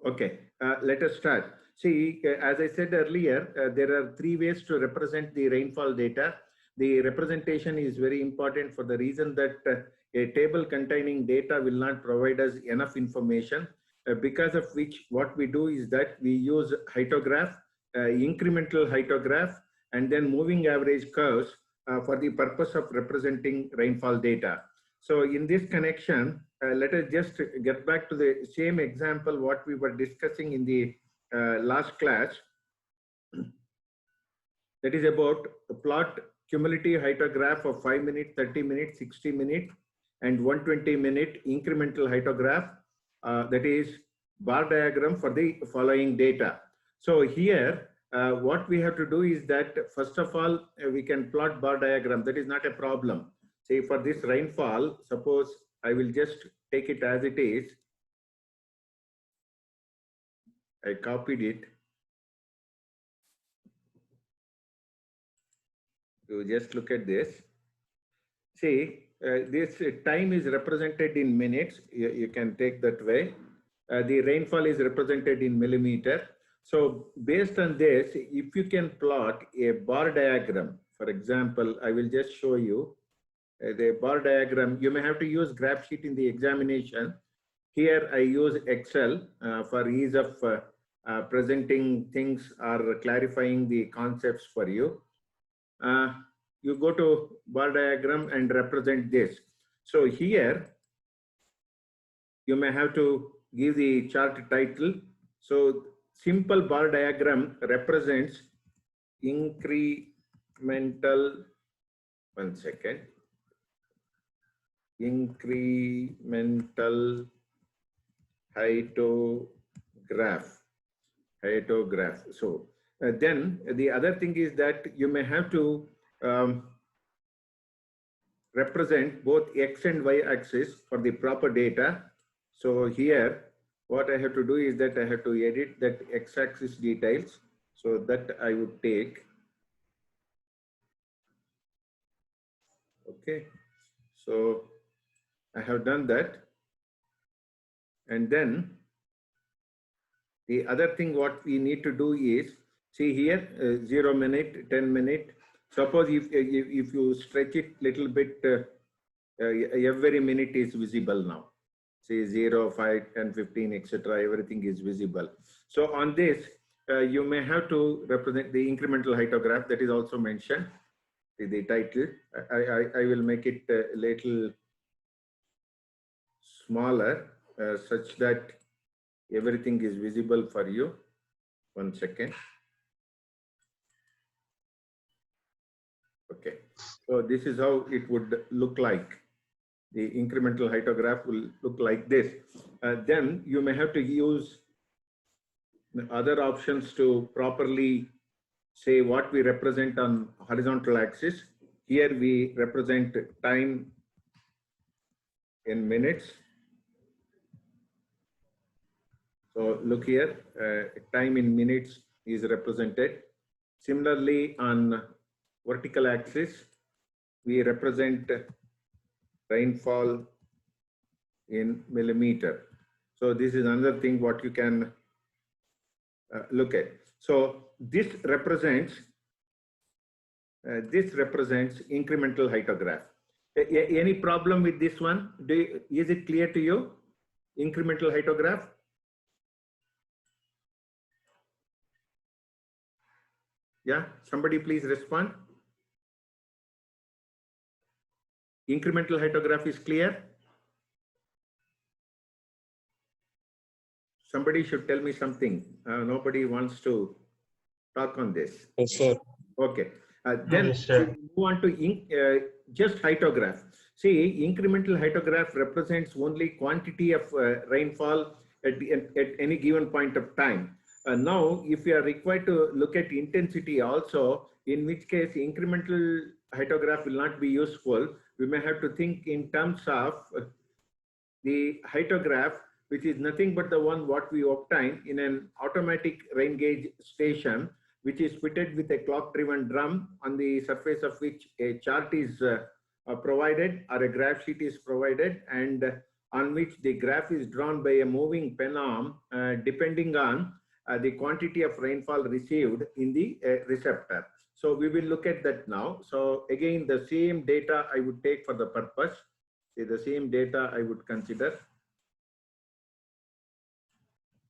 Okay, let us start. See, as I said earlier, there are three ways to represent the rainfall data. The representation is very important for the reason that a table containing data will not provide us enough information, because of which what we do is that we use heightograph, incremental heightograph, and then moving average curves for the purpose of representing rainfall data. So in this connection, let us just get back to the same example what we were discussing in the last class. That is about plot cumulative heightograph of 5 minute, 30 minute, 60 minute, and 120 minute incremental heightograph. That is bar diagram for the following data. So here, what we have to do is that first of all, we can plot bar diagram. That is not a problem. Say for this rainfall, suppose I will just take it as it is. I copied it. You just look at this. See, this time is represented in minutes. You can take that way. The rainfall is represented in millimeter. So based on this, if you can plot a bar diagram, for example, I will just show you the bar diagram. You may have to use graph sheet in the examination. Here I use Excel for ease of presenting things or clarifying the concepts for you. You go to bar diagram and represent this. So here you may have to give the chart title. So simple bar diagram represents incremental, one second, incremental heightograph. So then the other thing is that you may have to represent both X and Y axis for the proper data. So here, what I have to do is that I have to edit that X axis details. So that I would take. Okay. So I have done that. And then the other thing what we need to do is, see here, 0 minute, 10 minute. Suppose if you stretch it little bit, every minute is visible now. Say 0, 5, 10, 15, etc. Everything is visible. So on this, you may have to represent the incremental heightograph that is also mentioned. The title, I will make it a little smaller such that everything is visible for you. One second. Okay, so this is how it would look like. The incremental heightograph will look like this. Then you may have to use the other options to properly say what we represent on horizontal axis. Here we represent time in minutes. So look here, time in minutes is represented. Similarly, on vertical axis, we represent rainfall in millimeter. So this is another thing what you can look at. So this represents incremental heightograph. Any problem with this one? Is it clear to you? Incremental heightograph? Yeah, somebody please respond. Incremental heightograph is clear? Somebody should tell me something. Nobody wants to talk on this. Yes, sir. Okay. Then yes, sir. move on to just heightograph. See, incremental heightograph represents only quantity of rainfall at any given point of time. Now, if you are required to look at intensity also, in which case incremental heightograph will not be useful. We may have to think in terms of the heightograph, which is nothing but the one what we obtain in an automatic rain gauge station, which is fitted with a clock-driven drum on the surface of which a chart is provided or a graph sheet is provided, and on which the graph is drawn by a moving pen arm depending on the quantity of rainfall received in the receptor. So we will look at that now. So again, the same data I would take for the purpose. See, the same data I would consider.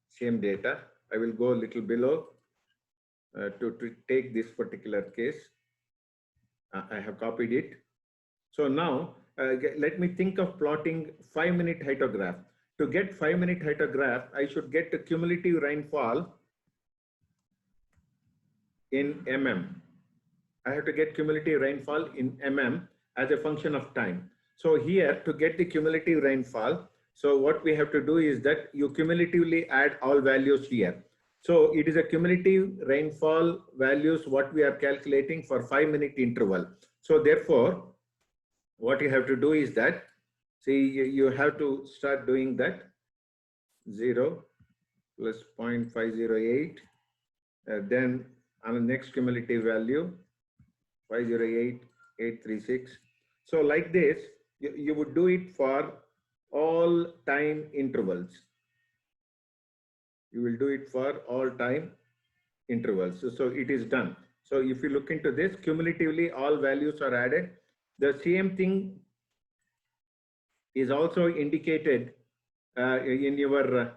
Same data. I will go a little below to take this particular case. I have copied it. So now let me think of plotting 5-minute hydrograph. To get 5-minute hydrograph, I should get the cumulative rainfall in mm. I have to get cumulative rainfall in mm as a function of time. So here, to get the cumulative rainfall, so what we have to do is that you cumulatively add all values here. So it is a cumulative rainfall values what we are calculating for 5-minute interval. So therefore, what you have to do is that, see, you have to start doing that 0 plus 0.508, then on the next cumulative value 508,836. So like this, you would do it for all time intervals. You will do it for all time intervals. So it is done. So if you look into this, cumulatively all values are added. The same thing is also indicated in your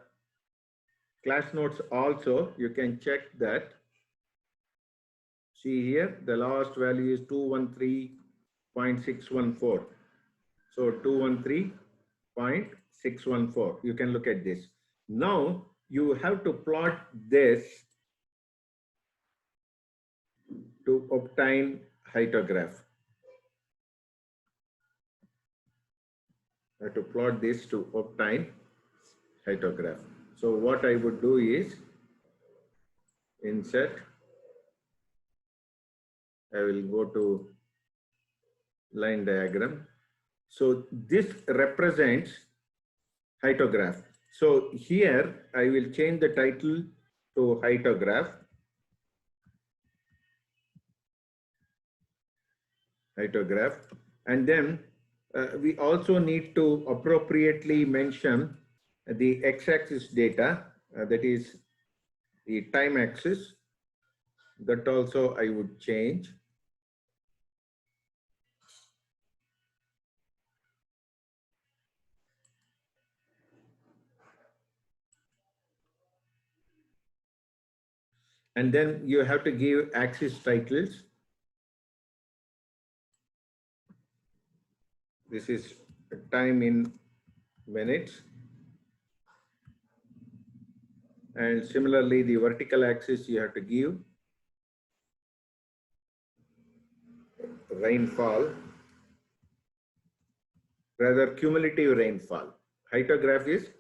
class notes also. You can check that. See here, the last value is 213.614. So 213.614. You can look at this. Now you have to plot this to obtain hydrograph. I have to plot this to obtain hydrograph. So what I would do is insert. I will go to line diagram. So this represents hydrograph. So here I will change the title to hydrograph. Hydrograph. And then we also need to appropriately mention the x-axis data, that is the time axis. That also I would change. And then you have to give axis titles. This is time in minutes. And similarly, the vertical axis you have to give rainfall, rather cumulative rainfall. Hydrograph is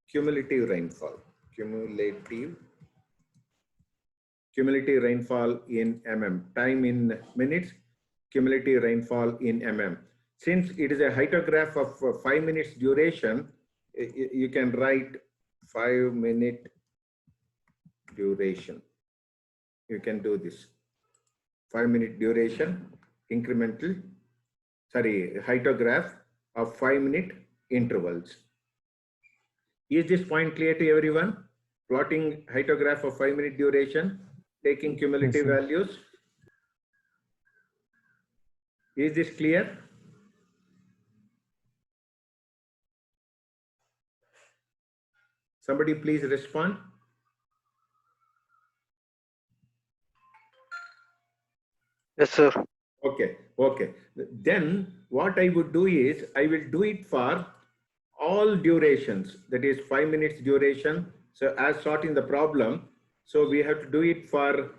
cumulative rainfall. Cumulative rainfall in mm. Time in minutes, cumulative rainfall in mm. Since it is a hydrograph of 5 minutes duration, you can write 5-minute duration. You can do this. 5-minute duration, incremental, hydrograph of 5-minute intervals. Is this point clear to everyone? Plotting hydrograph of 5-minute duration, taking cumulative values. Is this clear? Somebody please respond. Yes, sir. Okay. Then what I would do is I will do it for all durations, that is 5 minutes duration. So as sought in the problem, so we have to do it for,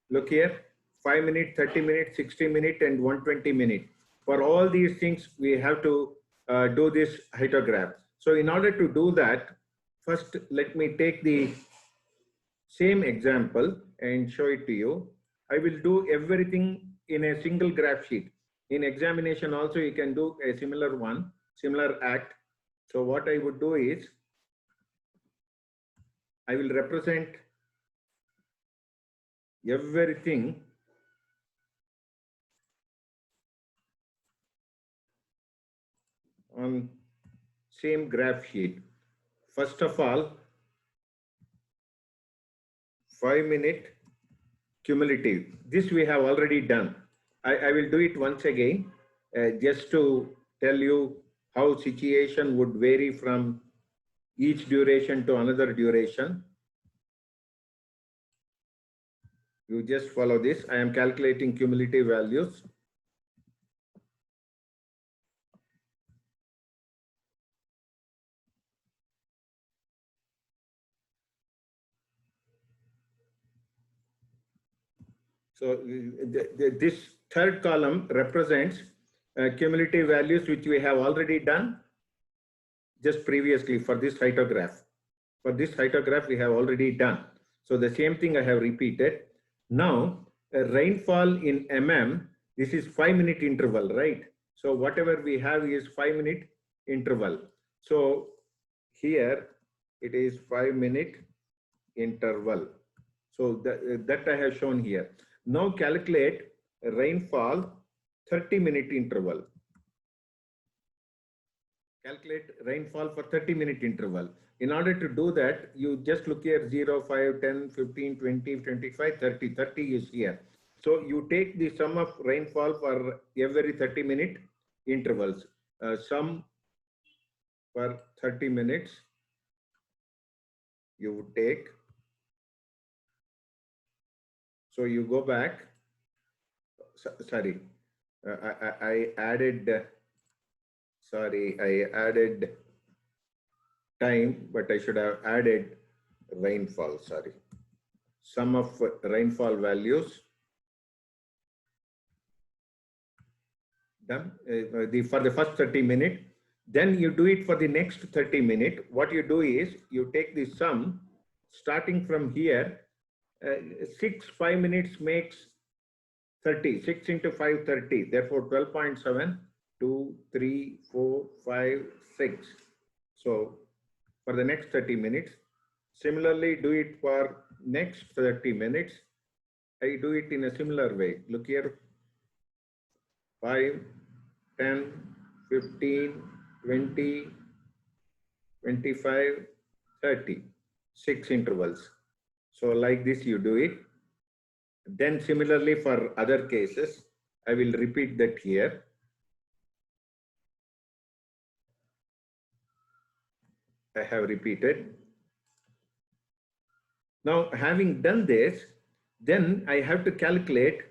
look here, 5 minutes, 30 minutes, 60 minutes, and 120 minutes. For all these things, we have to do this hydrograph. So in order to do that, first let me take the same example and show it to you. I will do everything in a single graph sheet. In examination also, you can do a similar one, similar act. So what I would do is, I will represent everything on same graph sheet. First of all, 5-minute cumulative. This we have already done. I will do it once again, just to tell you how situation would vary from each duration to another duration. You just follow this. I am calculating cumulative values. So this third column represents cumulative values which we have already done just previously for this phytograph. For this phytograph we have already done. So the same thing I have repeated. Now rainfall in mm, this is 5-minute interval, right? So whatever we have is 5-minute interval. So here it is 5-minute interval. So that I have shown here. Now calculate rainfall 30-minute interval. Calculate rainfall for 30-minute interval. In order to do that, you just look here 0, 5, 10, 15, 20, 25, 30. 30 is here. So you take the sum of rainfall for every 30-minute intervals. Sum for 30 minutes you would take. So you go back. Sorry, I added. Sorry, I added time, but I should have added rainfall. Sorry, sum of rainfall values. Done for the first 30 minutes. Then you do it for the next 30 minutes. What you do is you take the sum starting from here. 5 minutes makes 30. 6 into 5, 30. Therefore, 12.7, 2, 3, 4, 5, 6. So for the next 30 minutes. Similarly, do it for next 30 minutes. I do it in a similar way. Look here. 5, 10, 15, 20, 25, 30. 6 intervals. So like this you do it. Then similarly for other cases, I will repeat that here. I have repeated. Now having done this, then I have to calculate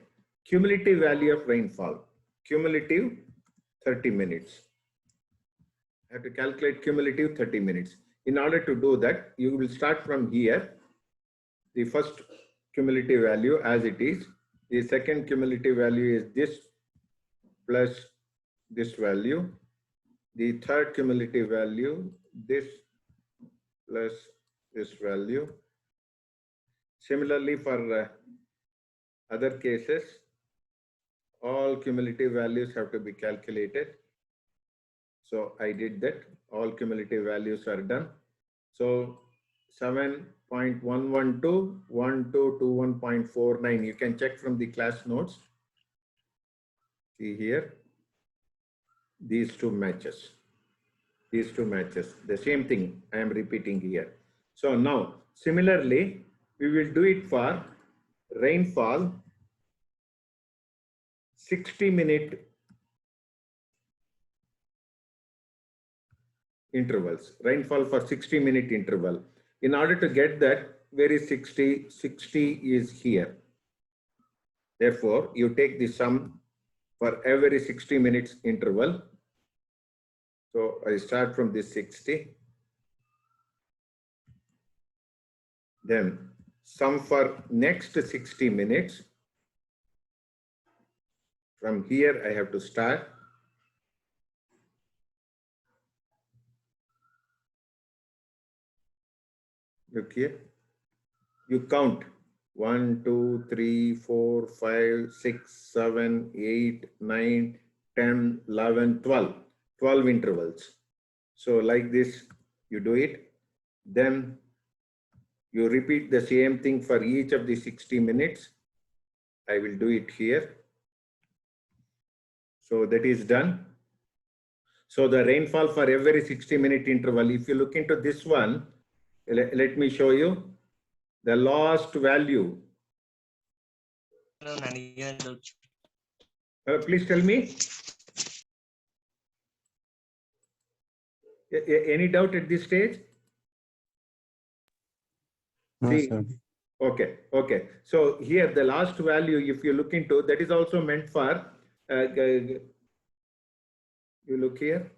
cumulative value of rainfall. Cumulative 30 minutes. I have to calculate cumulative 30 minutes. In order to do that, you will start from here. The first cumulative value as it is. The second cumulative value is this plus this value. The third cumulative value, this plus this value. Similarly for other cases, all cumulative values have to be calculated. So I did that. All cumulative values are done. So 7.112, 1221.49. You can check from the class notes. See here, these two matches. These two matches. The same thing I am repeating here. So now, similarly, we will do it for rainfall 60-minute intervals. Rainfall for 60-minute interval. In order to get that, where is 60? 60 is here. Therefore, you take the sum for every 60 minutes interval. So I start from this 60. Then sum for next 60 minutes. From here, I have to start. Look here. You count 1, 2, 3, 4, 5, 6, 7, 8, 9, 10, 11, 12. 12 intervals. So like this, you do it. Then you repeat the same thing for each of the 60 minutes. I will do it here. So that is done. So the rainfall for every 60-minute interval, if you look into this one, let me show you the last value. Please tell me. Any doubt at this stage? No, See, sir. okay. So here the last value, if you look into, that is also meant for, you look here,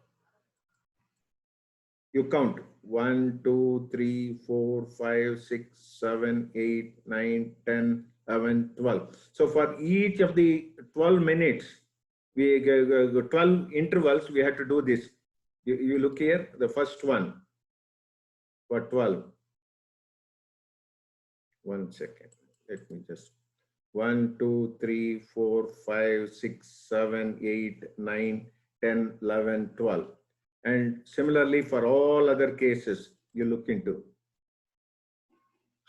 you count 1, 2, 3, 4, 5, 6, 7, 8, 9, 10, 11, 12. So for each of the 12 minutes, we 12 intervals, we have to do this. You look here, the first one for 12. 1 second. Let me just 1, 2, 3, 4, 5, 6, 7, 8, 9, 10, 11, 12. And similarly for all other cases, you look into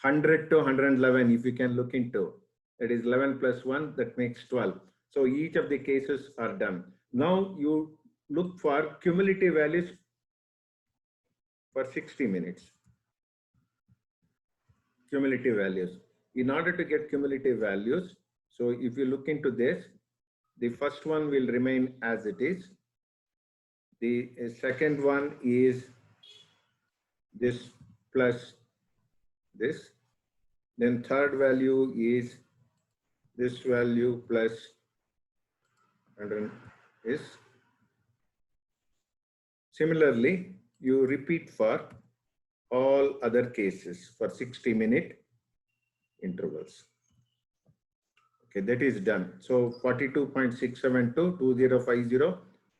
100 to 111, if you can look into, that is 11 plus 1, that makes 12. So each of the cases are done. Now you look for cumulative values for 60 minutes. Cumulative values. In order to get cumulative values, so if you look into this, the first one will remain as it is. The second one is this plus this. Then third value is this value plus 100 is. Similarly, you repeat for all other cases for 60-minute intervals. Okay, that is done. So 42.672 to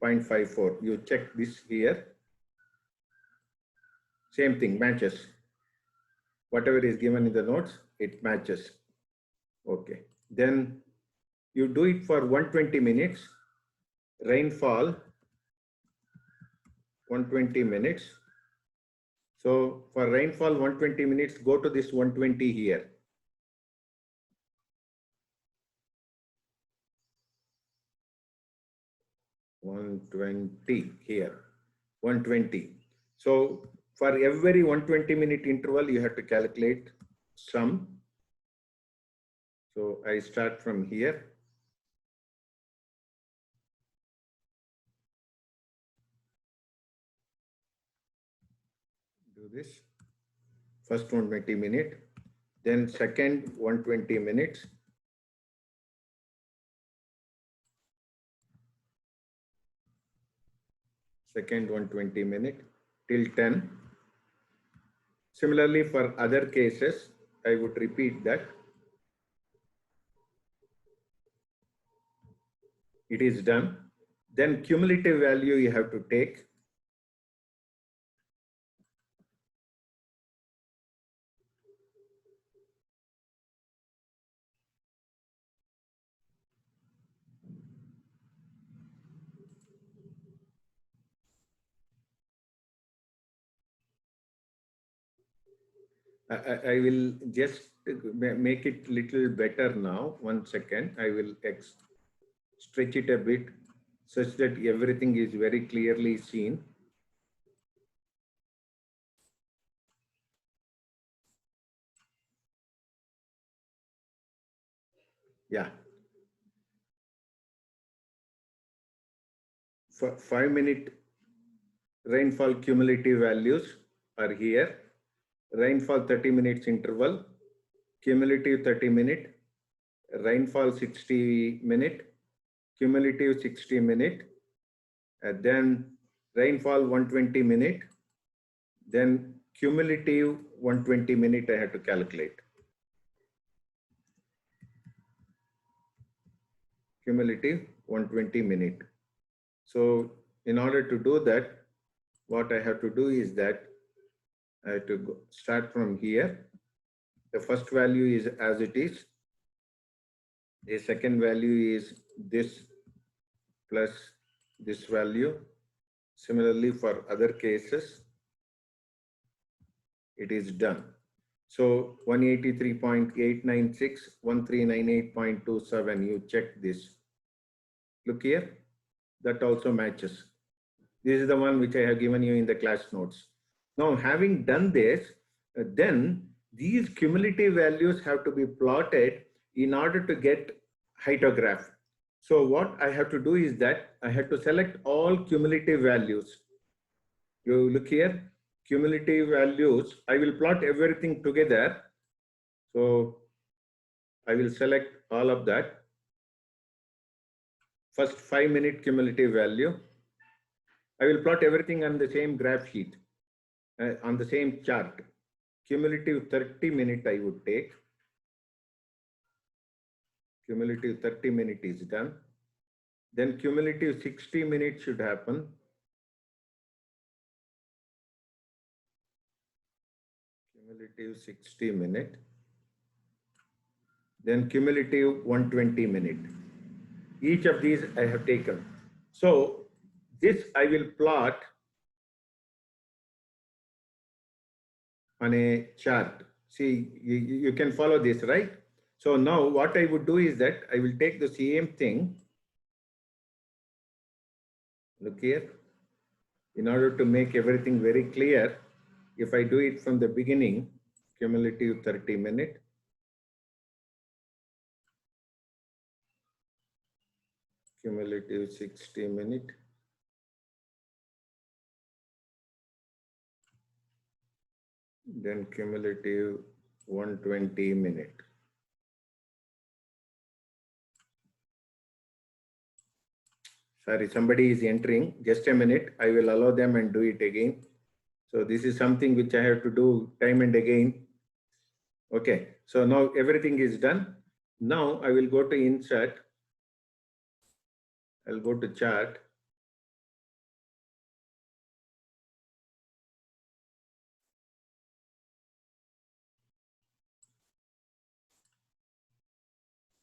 2050.54. You check this here. Same thing, matches. Whatever is given in the notes, it matches. Okay. Then you do it for 120 minutes. Rainfall, 120 minutes. So for rainfall 120 minutes, go to this 120 here. (120) here, 120. So for every 120-minute interval, you have to calculate sum. So I start from here. Do this. First 120 minute, then second 120 minutes. Second 120 minute till 10. Similarly, for other cases, I would repeat that. It is done. Then cumulative value you have to take. I will just make it little better now. 1 second. I will stretch it a bit such that everything is very clearly seen. Yeah. For 5-minute rainfall cumulative values are here. Rainfall 30 minutes interval, cumulative 30 minute, rainfall 60 minute, cumulative 60 minute, and then rainfall 120 minute, then cumulative 120 minute I have to calculate. Cumulative 120 minute. So in order to do that, what I have to do is that I have to start from here. The first value is as it is. The second value is this plus this value. Similarly, for other cases, it is done. So 183.896, 1398.27, you check this. Look here, that also matches. This is the one which I have given you in the class notes. Now, having done this, then these cumulative values have to be plotted in order to get heitograph. So what I have to do is that I have to select all cumulative values. You look here, cumulative values. I will plot everything together. So I will select all of that. First 5-minute cumulative value. I will plot everything on the same graph sheet, on the same chart. Cumulative 30-minute I would take. Cumulative 30-minute is done. Then cumulative 60 minutes should happen. Cumulative 60 minute. Then cumulative 120 minute. Each of these I have taken. So this I will plot on a chart. See, you can follow this, right? So now what I would do is that I will take the same thing. Look here. In order to make everything very clear, if I do it from the beginning, cumulative 30 minute, cumulative 60 minute, then cumulative 120 minute. Sorry, somebody is entering. Just a minute. I will allow them and do it again. So this is something which I have to do time and again. Okay, so now everything is done. Now I will go to insert. I'll go to chart.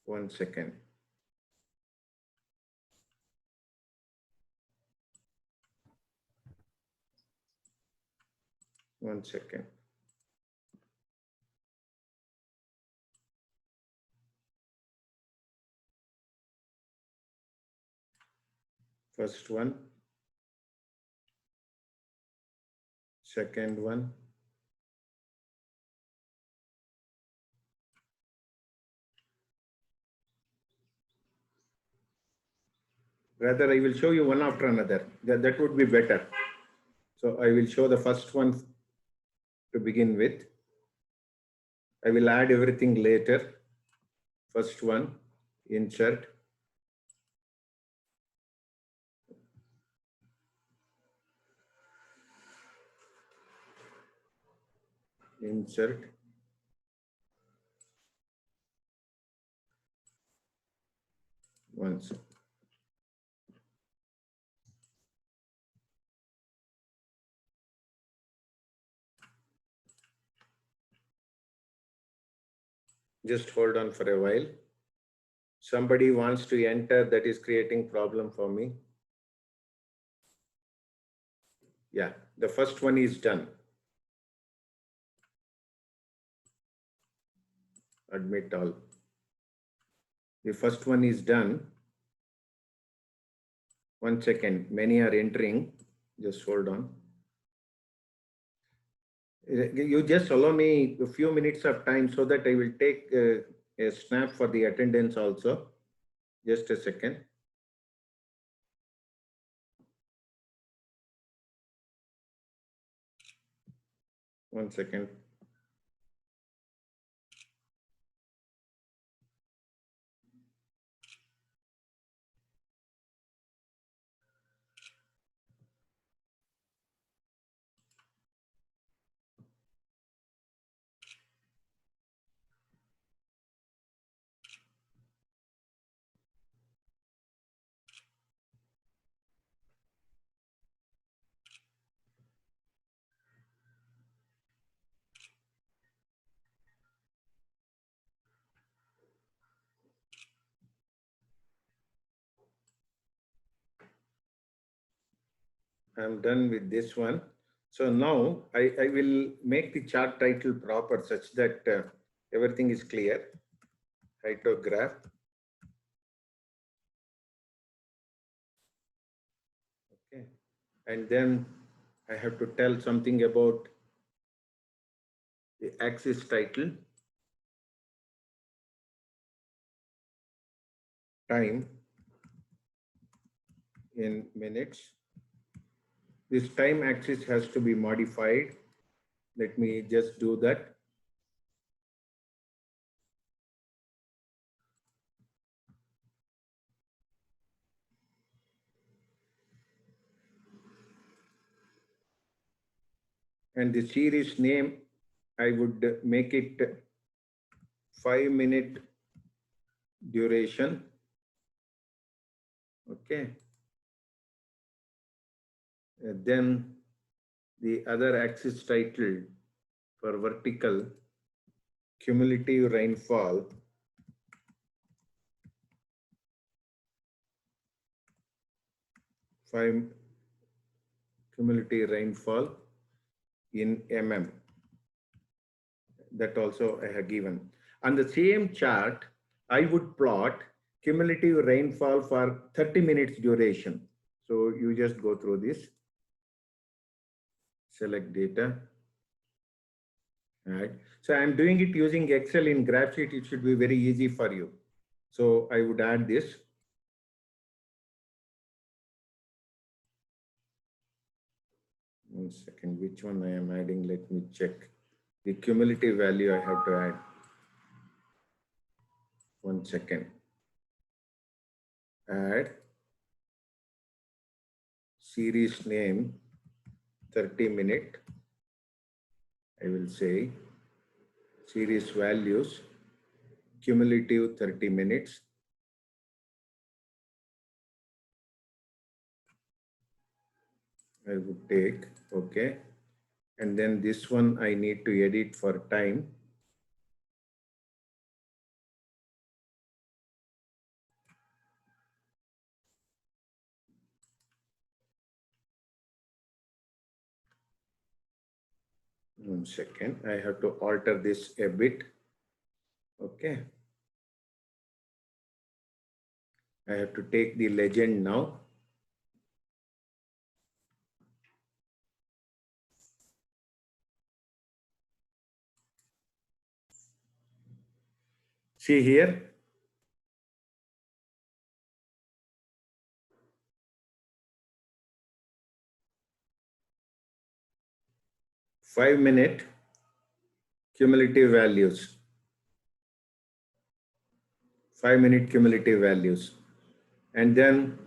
One second. One second. First one. Second one. Rather, I will show you one after another. That would be better. So I will show the first one to begin with. I will add everything later. First one, insert. Insert. One second. Just hold on for a while. Somebody wants to enter, that is creating problem for me. Yeah, the first one is done. Admit all. The first one is done. One second, many are entering. Just hold on. You just allow me a few minutes of time so that I will take a snap for the attendance also. Just a second. One second. I'm done with this one. So now I will make the chart title proper such that everything is clear. Heitograph. Okay. And then I have to tell something about the axis title, time in minutes. This time axis has to be modified. Let me just do that. And the series name, I would make it 5-minute duration. Okay. And then the other axis title for vertical, cumulative rainfall, cumulative rainfall in mm. That also I have given. On the same chart, I would plot cumulative rainfall for 30 minutes duration. So you just go through this. Select data. All right. So I'm doing it using Excel in graph sheet. It should be very easy for you. So I would add this. One second, which one I am adding? Let me check. The cumulative value I have to add. 1 second. Add series name 30 minute. I will say series values cumulative 30 minutes. I would take, okay. And then this one I need to edit for time. One second, I have to alter this a bit. Okay. I have to take the legend now. See here. Five-minute cumulative values. 5-minute cumulative values. And then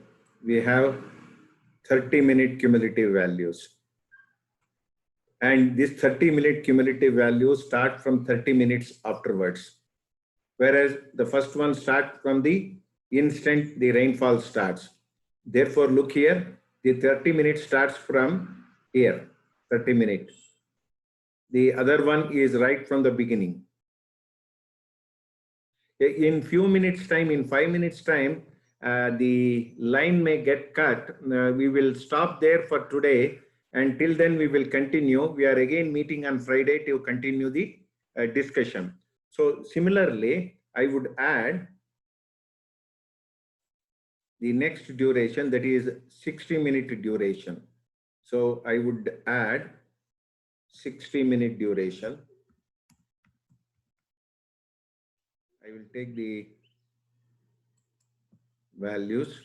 we have 30-minute cumulative values. And this 30-minute cumulative values start from 30 minutes afterwards. Whereas the first one starts from the instant the rainfall starts. Therefore, look here, the 30 minutes starts from here, 30 minutes. The other one is right from the beginning. In few minutes time, in 5 minutes time, the line may get cut. We will stop there for today. And till then we will continue. We are again meeting on Friday to continue the discussion. So similarly, I would add the next duration, that is 60-minute duration. So I would add 60-minute duration. I will take the values,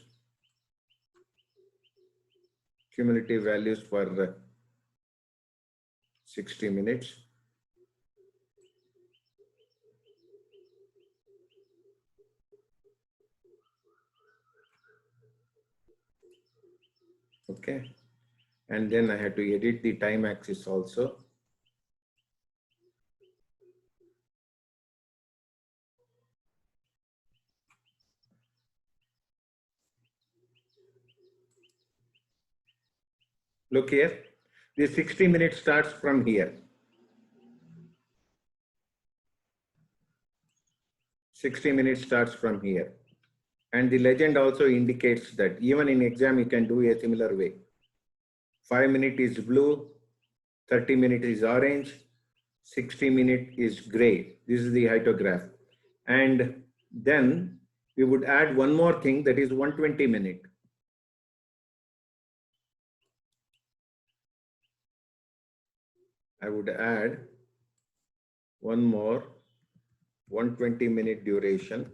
cumulative values for 60 minutes. Okay. And then I have to edit the time axis also. Look here, the 60 minutes starts from here. 60 minutes starts from here. And the legend also indicates that even in exam, you can do a similar way. 5 minute is blue, 30 minute is orange, 60 minute is gray. This is the hyetograph. And then we would add one more thing, that is 120 minute. I would add one more 120-minute duration.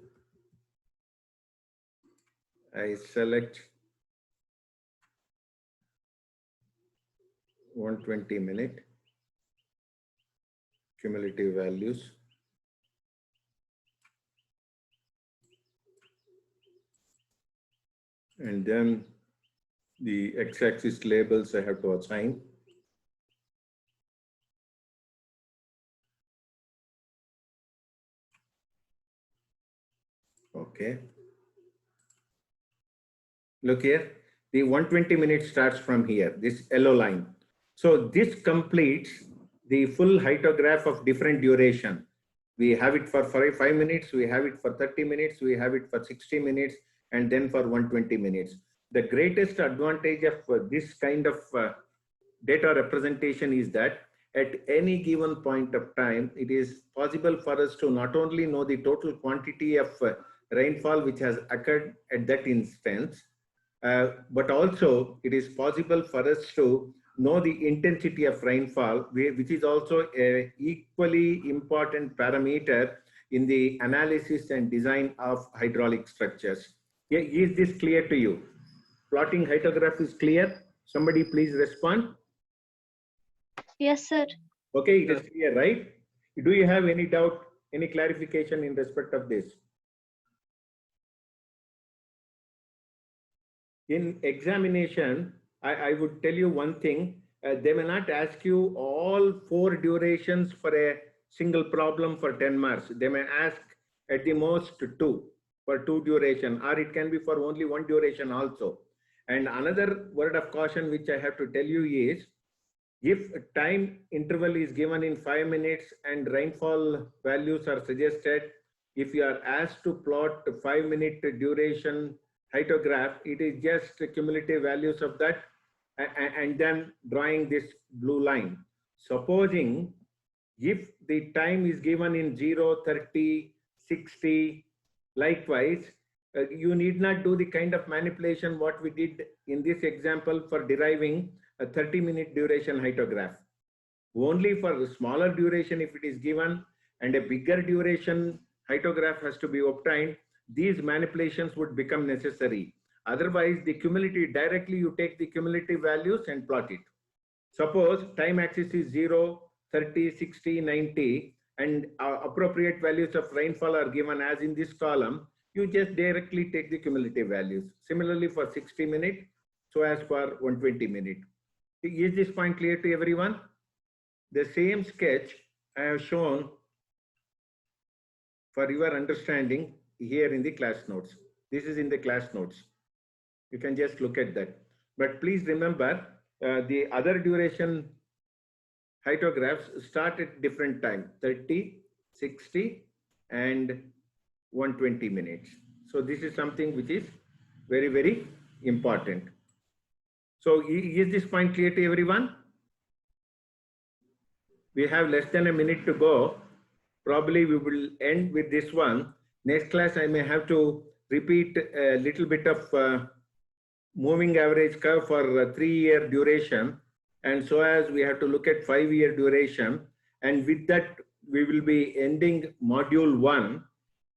I select 120-minute cumulative values. And then the x-axis labels I have to assign. Okay. Look here, the 120 minutes starts from here, this yellow line. So this completes the full hydrograph of different duration. We have it for 5 minutes, we have it for 30 minutes, we have it for 60 minutes, and then for 120 minutes. The greatest advantage of this kind of data representation is that at any given point of time, it is possible for us to not only know the total quantity of rainfall which has occurred at that instance, but also it is possible for us to know the intensity of rainfall, which is also an equally important parameter in the analysis and design of hydraulic structures. Yeah, is this clear to you? Plotting hydrograph is clear? Somebody please respond. Yes, sir. Okay, it is clear, right? Do you have any doubt, any clarification in respect of this? In examination, I would tell you one thing, they may not ask you all 4 durations for a single problem for 10 marks. They may ask at the most 2 for 2 duration, or it can be for only 1 duration also. And another word of caution which I have to tell you is, if time interval is given in 5 minutes and rainfall values are suggested, if you are asked to plot 5-minute duration hydrograph, it is just cumulative values of that and then drawing this blue line. Supposing if the time is given in 0, 30, 60, likewise, you need not do the kind of manipulation what we did in this example for deriving a 30-minute duration hydrograph. Only for the smaller duration, if it is given and a bigger duration hydrograph has to be obtained, these manipulations would become necessary. Otherwise, the cumulative, directly you take the cumulative values and plot it. Suppose time axis is 0, 30, 60, 90, and appropriate values of rainfall are given as in this column, you just directly take the cumulative values. Similarly for 60 minutes, so as for 120 minutes. Is this point clear to everyone? The same sketch I have shown for your understanding here in the class notes. This is in the class notes. You can just look at that. But please remember, the other duration hydrographs start at different time, 30, 60, and 120 minutes. So this is something which is very, very important. So is this point clear to everyone? We have less than a minute to go. Probably we will end with this one. Next class, I may have to repeat a little bit of moving average curve for 3-year duration. And so as we have to look at 5-year duration. And with that, we will be ending module 1.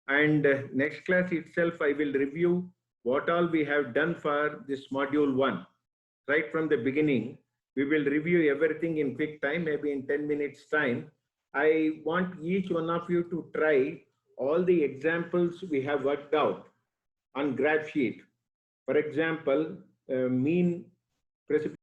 And next class itself, I will review what all we have done for this module 1. Right from the beginning, we will review everything in quick time, maybe in 10 minutes time. I want each one of you to try all the examples we have worked out on graph sheet. For example, mean precipitation